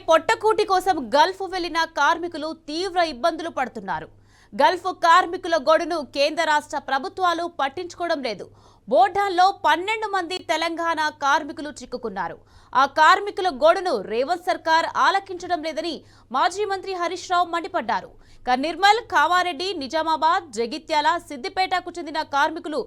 పొట్టకూటి కోసం గల్ఫ్ వెళ్లిన కార్మికులు తీవ్ర ఇబ్బందులు పడుతున్నారు. గల్ఫ్ కార్మికుల గొడును కేంద్ర రాష్ట్ర ప్రభుత్వాలు పట్టించుకోవడం లేదు. బోర్డాల్లో 12 మంది తెలంగాణ కార్మికులు చిక్కుకున్నారు. ఆ కార్మికుల గొడును రేవంత్ సర్కార్ ఆలకించడం లేదని మాజీ మంత్రి హరీష్ రావు మండిపడ్డారు. నిర్మల్, కామారెడ్డి, నిజామాబాద్, జగిత్యాల, సిద్దిపేటకు చెందిన కార్మికులు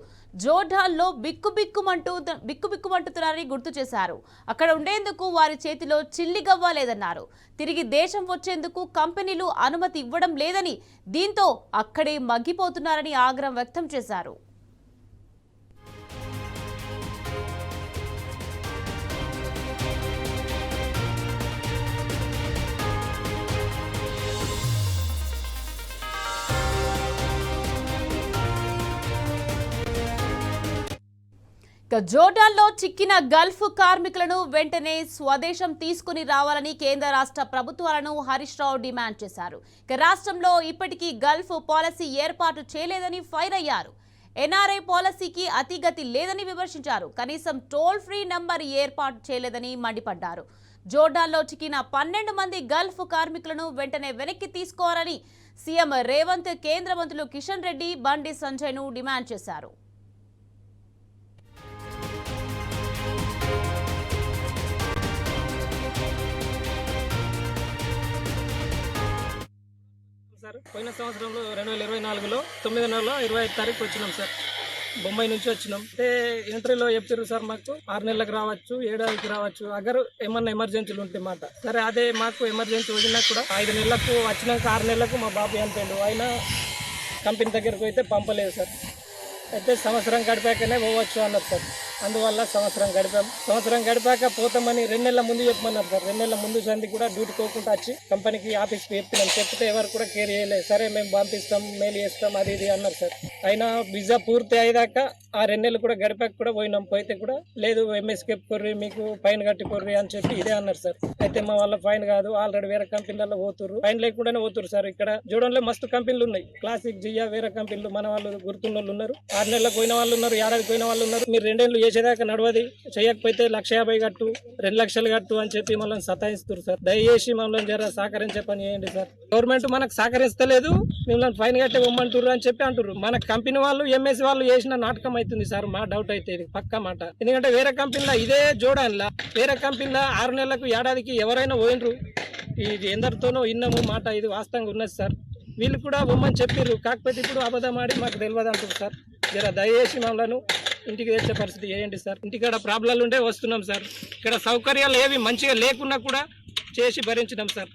జోర్డాన్లో బిక్కుబిక్కుమంటున్నారని గుర్తు చేశారు. అక్కడ ఉండేందుకు వారి చేతిలో చిల్లిగవ్వ లేదన్నారు. తిరిగి దేశం వచ్చేందుకు కంపెనీలు అనుమతి ఇవ్వడం లేదని, దీంతో అక్కడే మగ్గిపోతున్నారని ఆగ్రహం వ్యక్తం చేశారు. జోర్డాన్లో చిక్కిన గల్ఫ్ కార్మికులను వెంటనే స్వదేశం తీసుకుని రావాలని కేంద్ర రాష్ట్ర ప్రభుత్వాలను హరీష్ రావు డిమాండ్ చేశారు. రాష్ట్రంలో ఇప్పటికీ గల్ఫ్ పాలసీ ఏర్పాటు చేయలేదని ఫైర్ అయ్యారు. ఎన్ఆర్ఐ పాలసీకి అతిగతి లేదని విమర్శించారు. కనీసం టోల్ ఫ్రీ నంబర్ ఏర్పాటు చేయలేదని మండిపడ్డారు. జోర్డాన్లో చిక్కిన 12 మంది గల్ఫ్ కార్మికులను వెంటనే వెనక్కి తీసుకోవాలని సీఎం రేవంత్ కేంద్ర మంత్రులు కిషన్ రెడ్డి, బండి సంజయ్ను డిమాండ్ చేశారు. సార్ పోయిన సంవత్సరంలో 2024లో 9 నెలలో 25 తారీఖు వచ్చినాం సార్. బొంబాయి నుంచి వచ్చినాం. అంటే ఎంట్రీలో చెప్తారు సార్ మాకు 6 నెలలకు రావచ్చు, 7 నెలలకు రావచ్చు, అగరు ఏమన్నా ఎమర్జెన్సీలు ఉంటే మాట. సరే అదే మాకు ఎమర్జెన్సీ వచ్చినా కూడా 5 నెలలకు వచ్చినాక 6 నెలలకు మా బాబు చనిపోయిండు. ఆయన కంపెనీ దగ్గరకు అయితే పంపలేదు సార్. అయితే సంవత్సరం గడిపాకనే పోవచ్చు అన్నారు సార్. అందువల్ల సంవత్సరం గడిపాక పోతామని 2 నెలల ముందు చెప్పమన్నారు సార్. 2 నెలల ముందు సంది కూడా డ్యూటీ పోకుండా వచ్చి కంపెనీకి ఆఫీస్కి చెప్తే ఎవరు కూడా కేర్ చేయలేదు. సరే మేము పంపిస్తాం, మెయిల్ చేస్తాం, అది ఇది అన్నారు సార్. అయినా వీసా పూర్తి అయ్యాక ఆ 2 నెలలు కూడా గడిపాక కూడా పోయినాం. పోయితే కూడా లేదు, ఎంఎస్కేప్ కొర్రి, మీకు ఫైన్ కట్టి కొర్రి అని చెప్పి ఇదే అన్నారు సార్. అయితే మా వాళ్ళ ఫైన్ కాదు, ఆల్రెడీ వేరే కంపెనీలలో పోతుర్రు, ఫైన్ లేకుండానే పోతురు సార్. ఇక్కడ జోడన్లో మస్తు కంపెనీలు ఉన్నాయి, క్లాసిక్, జియా, వేరే కంపెనీలు మన వాళ్ళు గుర్తున్న వాళ్ళు ఉన్నారు. 6 నెలలకు పోయిన వాళ్ళు ఉన్నారు, 6 ఏళ్ళకి పోయిన వాళ్ళు ఉన్నారు. మీరు 2 ఏళ్ళు చేసేదాకా నడవది, చేయకపోతే 1,50,000 కట్టు, 2 లక్షలు కట్టు అని చెప్పి మమ్మల్ని సతాయిస్తారు సార్. దయచేసి మమ్మల్ని జర సహకరించే పని చేయండి సార్. గవర్నమెంట్ మనకు సహకరిస్తలేదు, మిమ్మల్ని ఫైన్ కట్టే ఇవ్వమంటారు అని చెప్పి అంటారు. మన కంపెనీ వాళ్ళు, ఎంఎస్ వాళ్ళు చేసిన నాటకం అవుతుంది సార్. మా డౌట్ అయితే ఇది పక్కా మాట. ఎందుకంటే వేరే కంపెనీలో, ఇదే జోడాన్లా వేరే కంపెనీలో 6 నెలలకు, ఏడాదికి ఎవరైనా పోయినరు. ఇది ఎందరితోనో ఇన్నము మాట, ఇది వాస్తవంగా ఉన్నది సార్. వీళ్ళు కూడా బొమ్మని చెప్పారు, కాకపోతే ఇప్పుడు అబద్ధం ఆడి మాకు తెలియదు అంటారు సార్. జర దయచేసి మమ్మల్ని ఇంటికి తెచ్చే పరిస్థితి చేయండి సార్. ఇంటికాడ ప్రాబ్లాలు ఉండే వస్తున్నాం సార్. ఇక్కడ సౌకర్యాలు ఏవి మంచిగా లేకున్నా కూడా చేసి భరించినాం సార్.